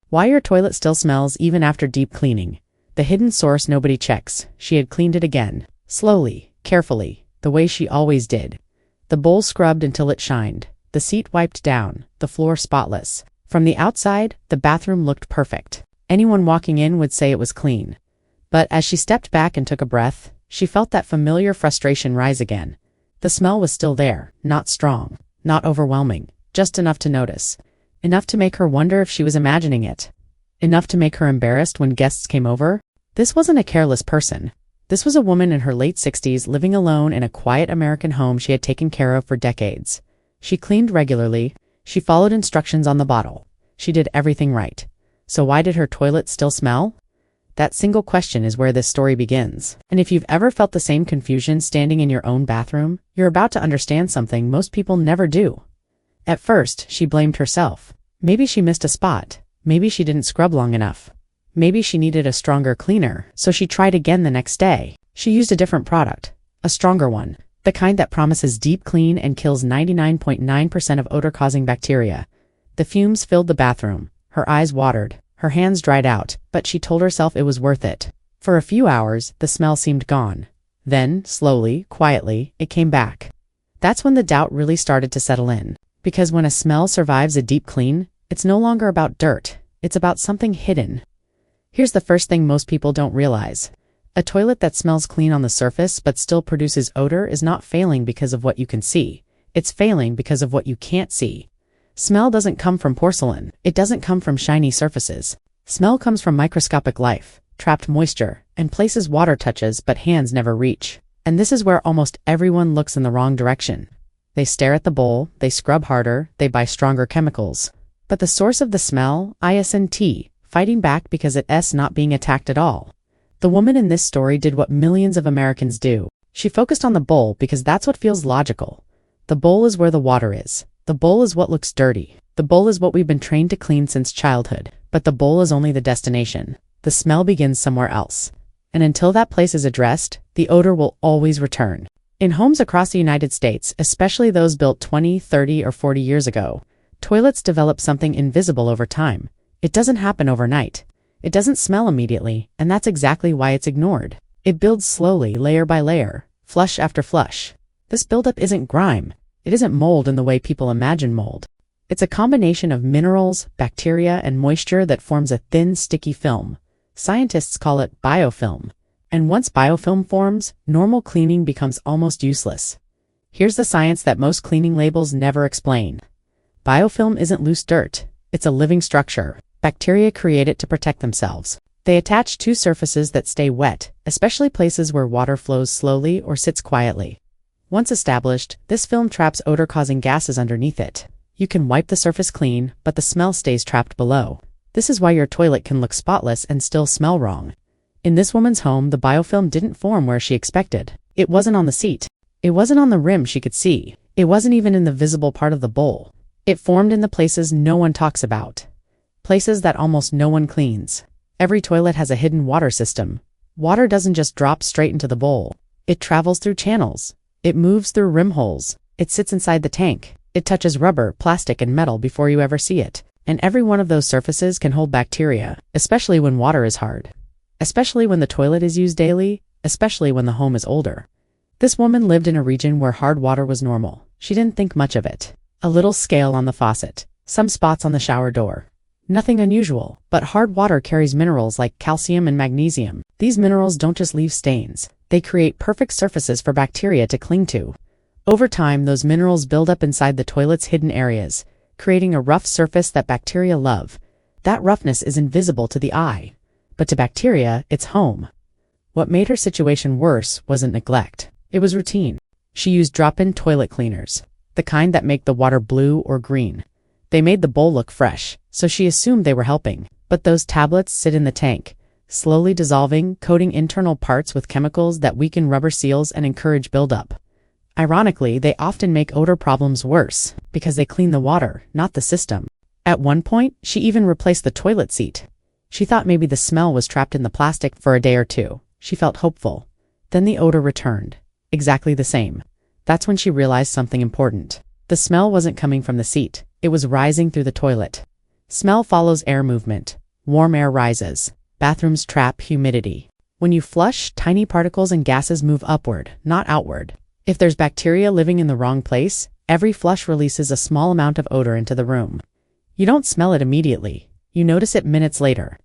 Why your toilet still smells even after deep cleaning. The hidden source nobody checks. She had cleaned it again. Slowly, carefully, the way she always did. The bowl scrubbed until it shined. The seat wiped down, the floor spotless. From the outside, the bathroom looked perfect. Anyone walking in would say it was clean. But as she stepped back and took a breath, she felt that familiar frustration rise again. The smell was still there, not strong, not overwhelming, just enough to notice. Enough to make her wonder if she was imagining it. Enough to make her embarrassed when guests came over. This wasn't a careless person. This was a woman in her late 60s living alone in a quiet American home she had taken care of for decades. She cleaned regularly. She followed instructions on the bottle. She did everything right. So why did her toilet still smell? That single question is where this story begins. And if you've ever felt the same confusion standing in your own bathroom, you're about to understand something most people never do. At first, she blamed herself. Maybe she missed a spot. Maybe she didn't scrub long enough. Maybe she needed a stronger cleaner, so she tried again the next day. She used a different product, a stronger one, the kind that promises deep clean and kills 99.9% of odor-causing bacteria. The fumes filled the bathroom. Her eyes watered. Her hands dried out, but she told herself it was worth it. For a few hours, the smell seemed gone. Then, slowly, quietly, it came back. That's when the doubt really started to settle in. Because when a smell survives a deep clean, it's no longer about dirt. It's about something hidden. Here's the first thing most people don't realize. A toilet that smells clean on the surface but still produces odor is not failing because of what you can see. It's failing because of what you can't see. Smell doesn't come from porcelain. It doesn't come from shiny surfaces. Smell comes from microscopic life, trapped moisture, and places water touches but hands never reach. And this is where almost everyone looks in the wrong direction. They stare at the bowl, they scrub harder, they buy stronger chemicals. But the source of the smell, isn't fighting back because it's not being attacked at all. The woman in this story did what millions of Americans do. She focused on the bowl because that's what feels logical. The bowl is where the water is. The bowl is what looks dirty. The bowl is what we've been trained to clean since childhood. But the bowl is only the destination. The smell begins somewhere else. And until that place is addressed, the odor will always return. In homes across the United States, especially those built 20, 30, or 40 years ago, toilets develop something invisible over time. It doesn't happen overnight. It doesn't smell immediately, and that's exactly why it's ignored. It builds slowly, layer by layer, flush after flush. This buildup isn't grime. It isn't mold in the way people imagine mold. It's a combination of minerals, bacteria, and moisture that forms a thin, sticky film. Scientists call it biofilm. And once biofilm forms, normal cleaning becomes almost useless. Here's the science that most cleaning labels never explain. Biofilm isn't loose dirt. It's a living structure. Bacteria create it to protect themselves. They attach to surfaces that stay wet, especially places where water flows slowly or sits quietly. Once established, this film traps odor-causing gases underneath it. You can wipe the surface clean, but the smell stays trapped below. This is why your toilet can look spotless and still smell wrong. In this woman's home, the biofilm didn't form where she expected. It wasn't on the seat. It wasn't on the rim she could see. It wasn't even in the visible part of the bowl. It formed in the places no one talks about. Places that almost no one cleans. Every toilet has a hidden water system. Water doesn't just drop straight into the bowl. It travels through channels. It moves through rim holes. It sits inside the tank. It touches rubber, plastic, and metal before you ever see it. And every one of those surfaces can hold bacteria, especially when water is hard. Especially when the toilet is used daily, especially when the home is older. This woman lived in a region where hard water was normal. She didn't think much of it. A little scale on the faucet, some spots on the shower door. Nothing unusual, but hard water carries minerals like calcium and magnesium. These minerals don't just leave stains. They create perfect surfaces for bacteria to cling to. Over time, those minerals build up inside the toilet's hidden areas, creating a rough surface that bacteria love. That roughness is invisible to the eye. But to bacteria, it's home. What made her situation worse wasn't neglect. It was routine. She used drop-in toilet cleaners, the kind that make the water blue or green. They made the bowl look fresh, so she assumed they were helping. But those tablets sit in the tank, slowly dissolving, coating internal parts with chemicals that weaken rubber seals and encourage buildup. Ironically, they often make odor problems worse, because they clean the water, not the system. At one point, she even replaced the toilet seat. She thought maybe the smell was trapped in the plastic for a day or two. She felt hopeful. Then the odor returned. Exactly the same. That's when she realized something important. The smell wasn't coming from the seat. It was rising through the toilet. Smell follows air movement. Warm air rises. Bathrooms trap humidity. When you flush, tiny particles and gases move upward, not outward. If there's bacteria living in the wrong place, every flush releases a small amount of odor into the room. You don't smell it immediately. You notice it minutes later.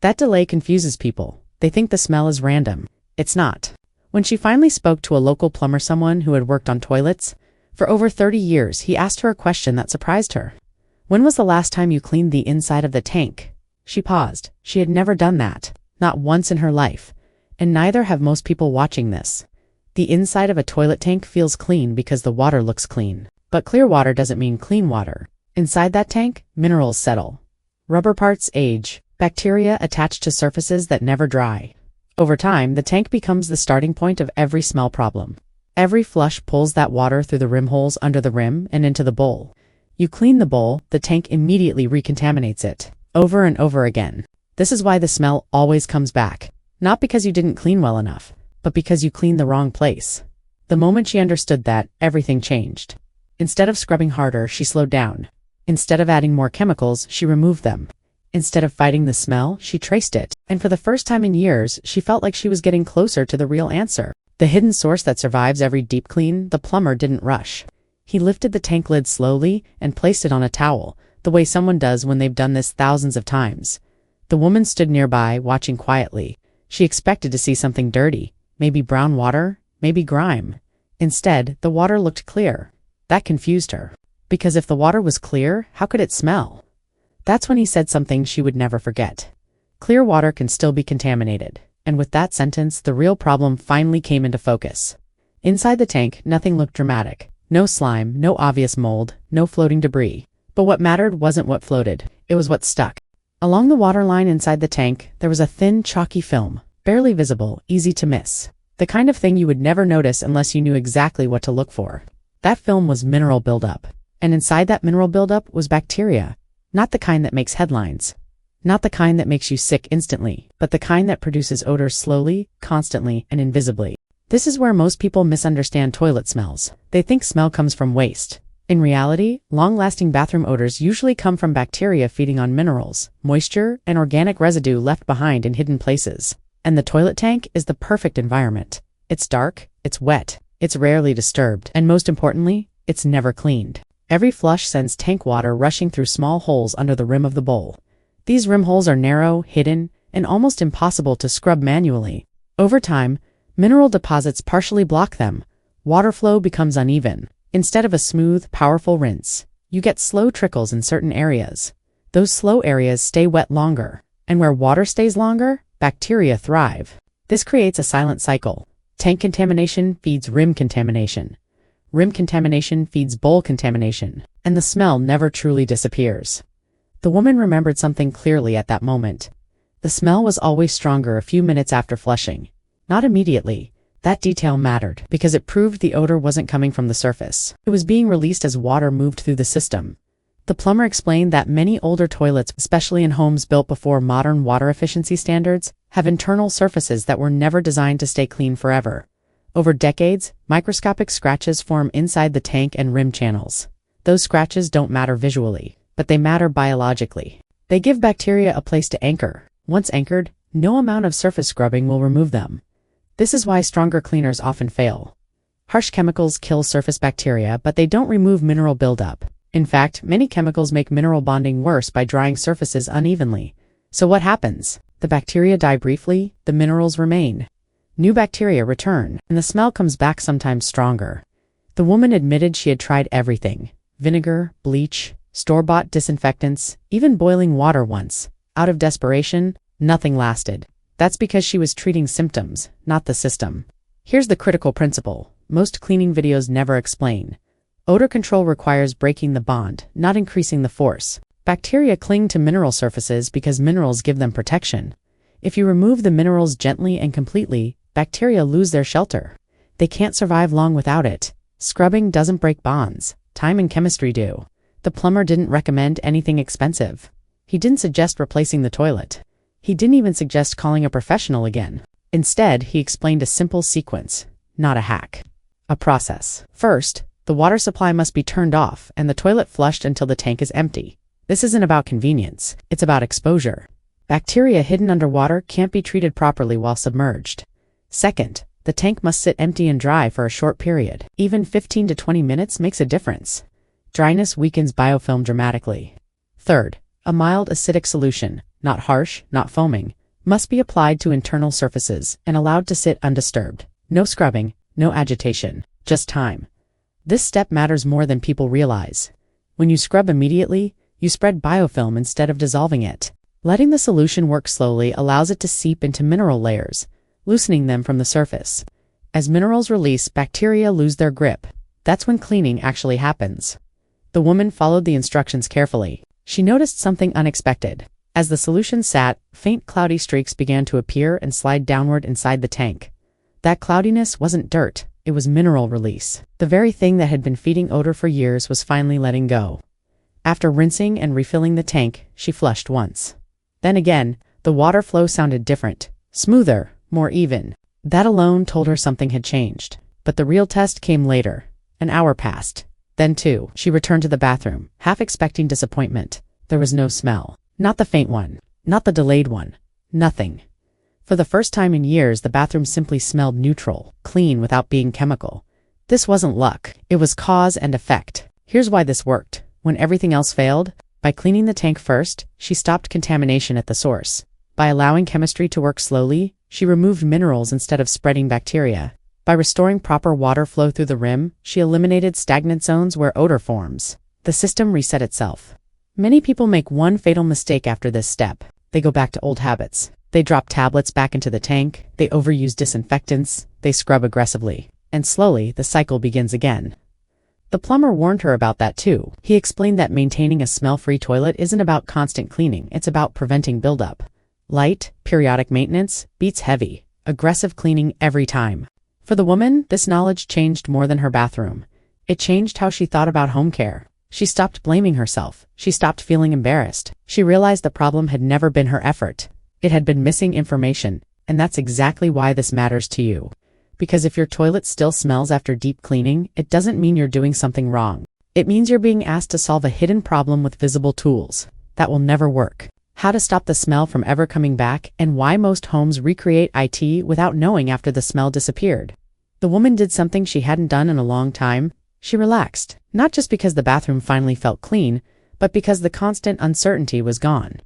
That delay confuses people. They think the smell is random. It's not. When she finally spoke to a local plumber, someone who had worked on toilets for over 30 years, he asked her a question that surprised her. When was the last time you cleaned the inside of the tank? She paused. She had never done that. Not once in her life. And neither have most people watching this. The inside of a toilet tank feels clean because the water looks clean. But clear water doesn't mean clean water. Inside that tank, minerals settle. Rubber parts age. Bacteria attach to surfaces that never dry. Over time, the tank becomes the starting point of every smell problem. Every flush pulls that water through the rim holes under the rim and into the bowl. You clean the bowl, the tank immediately recontaminates it. Over and over again. This is why the smell always comes back. Not because you didn't clean well enough, but because you cleaned the wrong place. The moment she understood that, everything changed. Instead of scrubbing harder, she slowed down. Instead of adding more chemicals, she removed them. Instead of fighting the smell, she traced it. And for the first time in years, she felt like she was getting closer to the real answer. The hidden source that survives every deep clean. The plumber didn't rush. He lifted the tank lid slowly and placed it on a towel, the way someone does when they've done this thousands of times. The woman stood nearby, watching quietly. She expected to see something dirty, maybe brown water, maybe grime. Instead, the water looked clear. That confused her. Because if the water was clear, how could it smell? That's when he said something she would never forget. Clear water can still be contaminated. And with that sentence, the real problem finally came into focus. Inside the tank, nothing looked dramatic. No slime, no obvious mold, no floating debris. But what mattered wasn't what floated, it was what stuck. Along the water line inside the tank, there was a thin, chalky film, barely visible, easy to miss. The kind of thing you would never notice unless you knew exactly what to look for. That film was mineral buildup. And inside that mineral buildup was bacteria. Not the kind that makes headlines. Not the kind that makes you sick instantly, but the kind that produces odors slowly, constantly, and invisibly. This is where most people misunderstand toilet smells. They think smell comes from waste. In reality, long-lasting bathroom odors usually come from bacteria feeding on minerals, moisture, and organic residue left behind in hidden places. And the toilet tank is the perfect environment. It's dark, it's wet, it's rarely disturbed, and most importantly, it's never cleaned. Every flush sends tank water rushing through small holes under the rim of the bowl. These rim holes are narrow, hidden, and almost impossible to scrub manually. Over time, mineral deposits partially block them. Water flow becomes uneven. Instead of a smooth, powerful rinse, you get slow trickles in certain areas. Those slow areas stay wet longer. And where water stays longer, bacteria thrive. This creates a silent cycle. Tank contamination feeds rim contamination. Rim contamination feeds bowl contamination, and the smell never truly disappears. The woman remembered something clearly at that moment. The smell was always stronger a few minutes after flushing. Not immediately. That detail mattered, because it proved the odor wasn't coming from the surface. It was being released as water moved through the system. The plumber explained that many older toilets, especially in homes built before modern water efficiency standards, have internal surfaces that were never designed to stay clean forever. Over decades, microscopic scratches form inside the tank and rim channels. Those scratches don't matter visually, but they matter biologically. They give bacteria a place to anchor. Once anchored, no amount of surface scrubbing will remove them. This is why stronger cleaners often fail. Harsh chemicals kill surface bacteria, but they don't remove mineral buildup. In fact, many chemicals make mineral bonding worse by drying surfaces unevenly. So what happens? The bacteria die briefly, the minerals remain. New bacteria return, and the smell comes back sometimes stronger. The woman admitted she had tried everything. Vinegar, bleach, store-bought disinfectants, even boiling water once. Out of desperation, nothing lasted. That's because she was treating symptoms, not the system. Here's the critical principle. Most cleaning videos never explain. Odor control requires breaking the bond, not increasing the force. Bacteria cling to mineral surfaces because minerals give them protection. If you remove the minerals gently and completely, bacteria lose their shelter. They can't survive long without it. Scrubbing doesn't break bonds. Time and chemistry do. The plumber didn't recommend anything expensive. He didn't suggest replacing the toilet. He didn't even suggest calling a professional again. Instead, he explained a simple sequence, not a hack. A process. First, the water supply must be turned off and the toilet flushed until the tank is empty. This isn't about convenience, it's about exposure. Bacteria hidden underwater can't be treated properly while submerged. Second, the tank must sit empty and dry for a short period. Even 15 to 20 minutes makes a difference. Dryness weakens biofilm dramatically. Third, a mild acidic solution, not harsh, not foaming, must be applied to internal surfaces and allowed to sit undisturbed. No scrubbing, no agitation, just time. This step matters more than people realize. When you scrub immediately, you spread biofilm instead of dissolving it. Letting the solution work slowly allows it to seep into mineral layers, loosening them from the surface. As minerals release, bacteria lose their grip. That's when cleaning actually happens. The woman followed the instructions carefully. She noticed something unexpected. As the solution sat, faint cloudy streaks began to appear and slide downward inside the tank. That cloudiness wasn't dirt, it was mineral release. The very thing that had been feeding odor for years was finally letting go. After rinsing and refilling the tank, she flushed once. Then again, the water flow sounded different, smoother, more even. That alone told her something had changed. But the real test came later. An hour passed. Then two. She returned to the bathroom, half expecting disappointment. There was no smell. Not the faint one. Not the delayed one. Nothing. For the first time in years, the bathroom simply smelled neutral, clean without being chemical. This wasn't luck. It was cause and effect. Here's why this worked. When everything else failed, by cleaning the tank first, she stopped contamination at the source. By allowing chemistry to work slowly, she removed minerals instead of spreading bacteria. By restoring proper water flow through the rim, she eliminated stagnant zones where odor forms. The system reset itself. Many people make one fatal mistake after this step. They go back to old habits. They drop tablets back into the tank, they overuse disinfectants, they scrub aggressively. And slowly, the cycle begins again. The plumber warned her about that too. He explained that maintaining a smell-free toilet isn't about constant cleaning, it's about preventing buildup. Light, periodic maintenance beats heavy, aggressive cleaning every time. For the woman, this knowledge changed more than her bathroom. It changed how she thought about home care. She stopped blaming herself. She stopped feeling embarrassed. She realized the problem had never been her effort. It had been missing information, and that's exactly why this matters to you. Because if your toilet still smells after deep cleaning, it doesn't mean you're doing something wrong. It means you're being asked to solve a hidden problem with visible tools. That will never work. How to stop the smell from ever coming back, and why most homes recreate IT without knowing after the smell disappeared. The woman did something she hadn't done in a long time. She relaxed, not just because the bathroom finally felt clean, but because the constant uncertainty was gone.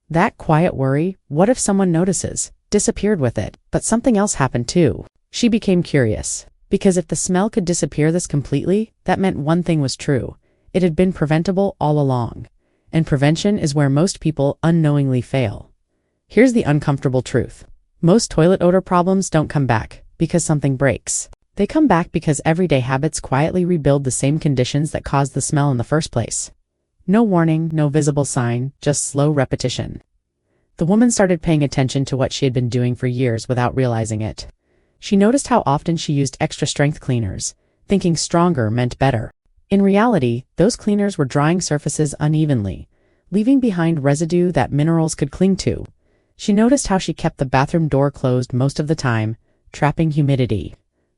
That quiet worry, what if someone notices, disappeared with it. But something else happened too. She became curious. Because if the smell could disappear this completely, that meant one thing was true. It had been preventable all along. And prevention is where most people unknowingly fail. Here's the uncomfortable truth. Most toilet odor problems don't come back because something breaks. They come back because everyday habits quietly rebuild the same conditions that caused the smell in the first place. No warning, no visible sign, just slow repetition. The woman started paying attention to what she had been doing for years without realizing it. She noticed how often she used extra strength cleaners, thinking stronger meant better. In reality, those cleaners were drying surfaces unevenly, leaving behind residue that minerals could cling to. She noticed how she kept the bathroom door closed most of the time, trapping humidity.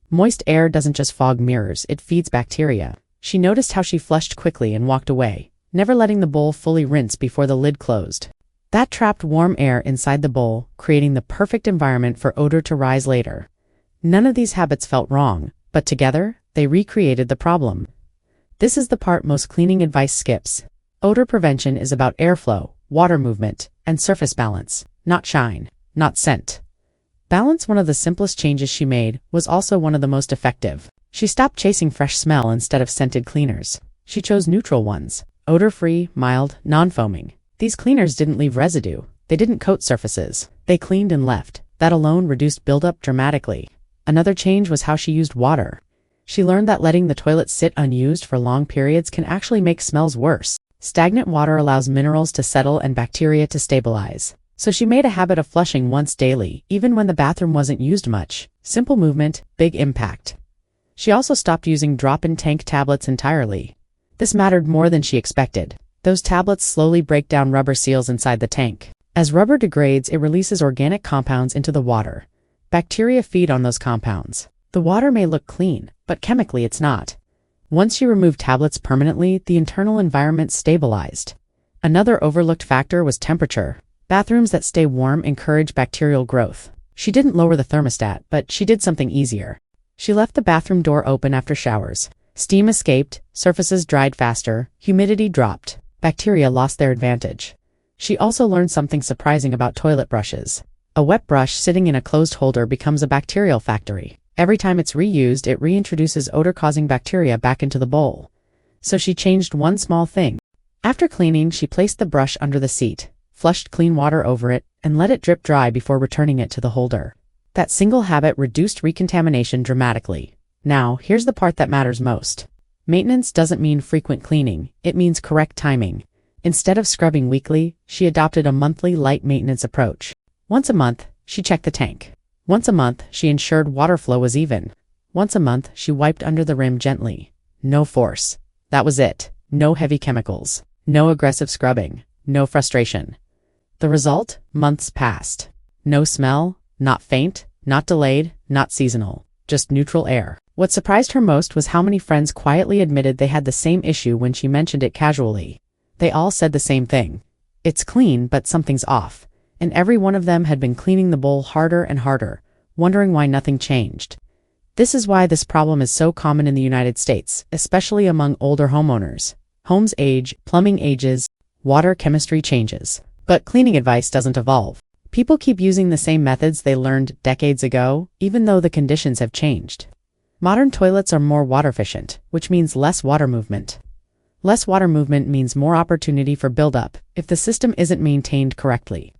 Moist air doesn't just fog mirrors, it feeds bacteria. She noticed how she flushed quickly and walked away, never letting the bowl fully rinse before the lid closed. That trapped warm air inside the bowl, creating the perfect environment for odor to rise later. None of these habits felt wrong, but together, they recreated the problem. This is the part most cleaning advice skips. Odor prevention is about airflow, water movement, and surface balance, not shine, not scent. Balance, one of the simplest changes she made, was also one of the most effective. She stopped chasing fresh smell instead of scented cleaners. She chose neutral ones, odor-free, mild, non-foaming. These cleaners didn't leave residue. They didn't coat surfaces. They cleaned and left. That alone reduced buildup dramatically. Another change was how she used water. She learned that letting the toilet sit unused for long periods can actually make smells worse. Stagnant water allows minerals to settle and bacteria to stabilize. So she made a habit of flushing once daily, even when the bathroom wasn't used much. Simple movement, big impact. She also stopped using drop-in tank tablets entirely. This mattered more than she expected. Those tablets slowly break down rubber seals inside the tank. As rubber degrades, it releases organic compounds into the water. Bacteria feed on those compounds. The water may look clean, but chemically it's not. Once you remove tablets permanently, the internal environment stabilized. Another overlooked factor was temperature. Bathrooms that stay warm encourage bacterial growth. She didn't lower the thermostat, but she did something easier. She left the bathroom door open after showers. Steam escaped, surfaces dried faster, humidity dropped. Bacteria lost their advantage. She also learned something surprising about toilet brushes. A wet brush sitting in a closed holder becomes a bacterial factory. Every time it's reused, it reintroduces odor-causing bacteria back into the bowl. So she changed one small thing. After cleaning, she placed the brush under the seat, flushed clean water over it, and let it drip dry before returning it to the holder. That single habit reduced recontamination dramatically. Now, here's the part that matters most. Maintenance doesn't mean frequent cleaning, it means correct timing. Instead of scrubbing weekly, she adopted a monthly light maintenance approach. Once a month, she checked the tank. Once a month, she ensured water flow was even. Once a month, she wiped under the rim gently. No force. That was it. No heavy chemicals. No aggressive scrubbing. No frustration. The result? Months passed. No smell, not faint, not delayed, not seasonal. Just neutral air. What surprised her most was how many friends quietly admitted they had the same issue when she mentioned it casually. They all said the same thing. It's clean, but something's off. And every one of them had been cleaning the bowl harder and harder, wondering why nothing changed. This is why this problem is so common in the United States, especially among older homeowners. Homes age, plumbing ages, water chemistry changes. But cleaning advice doesn't evolve. People keep using the same methods they learned decades ago, even though the conditions have changed. Modern toilets are more water efficient, which means less water movement. Less water movement means more opportunity for buildup if the system isn't maintained correctly.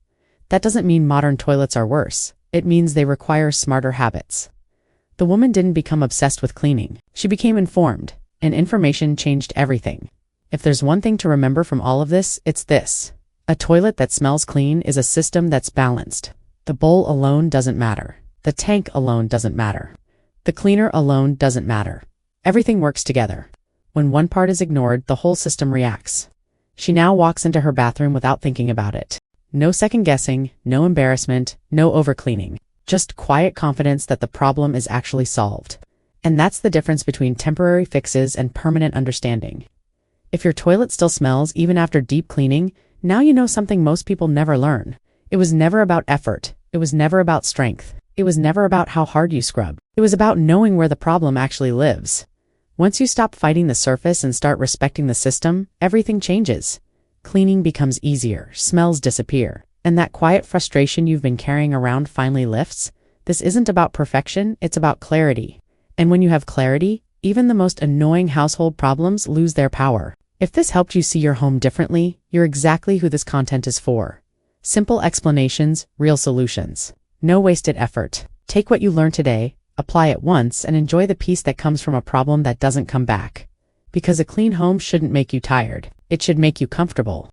That doesn't mean modern toilets are worse. It means they require smarter habits. The woman didn't become obsessed with cleaning. She became informed, and information changed everything. If there's one thing to remember from all of this, it's this. A toilet that smells clean is a system that's balanced. The bowl alone doesn't matter. The tank alone doesn't matter. The cleaner alone doesn't matter. Everything works together. When one part is ignored, the whole system reacts. She now walks into her bathroom without thinking about it. No second guessing, no embarrassment, no overcleaning. Just quiet confidence that the problem is actually solved. And that's the difference between temporary fixes and permanent understanding. If your toilet still smells even after deep cleaning, now you know something most people never learn. It was never about effort. It was never about strength. It was never about how hard you scrub. It was about knowing where the problem actually lives. Once you stop fighting the surface and start respecting the system, everything changes. Cleaning becomes easier, smells disappear, and that quiet frustration you've been carrying around finally lifts. This isn't about perfection, it's about clarity. And when you have clarity, even the most annoying household problems lose their power. If this helped you see your home differently, you're exactly who this content is for. Simple explanations, real solutions. No wasted effort. Take what you learned today, apply it once, and enjoy the peace that comes from a problem that doesn't come back. Because a clean home shouldn't make you tired. It should make you comfortable.